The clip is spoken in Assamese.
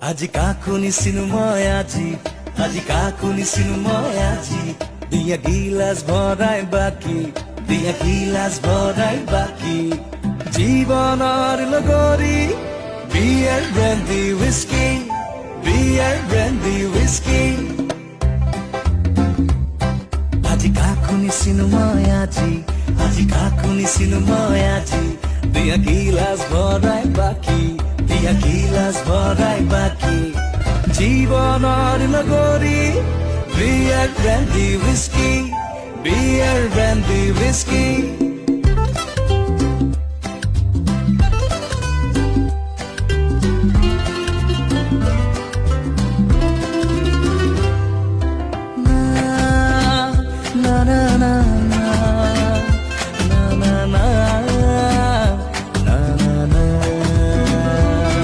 আজি কাকুনি চিনুময় আজি কাকুনি চিনুময় দিয়া গিলাস ভরাই বাকি দিয়া গিলাস ভরাই বাকি জীবনের লগরি বিয়ার ব্র্যান্ডি হুইস্কি বিয়ার ব্র্যান্ডি হুইস্কি আজি কাকুনি চিনুময় আজি কাকুনি চিনুময় দিয়া গিলাস ভরাই বাকি দিয়া গিলাস ভরাই বাকি জীবনের লগরি বিয়ার ব্র্যান্ডি হুইস্কি বিয়ার ব্র্যান্ডি হুইস্কি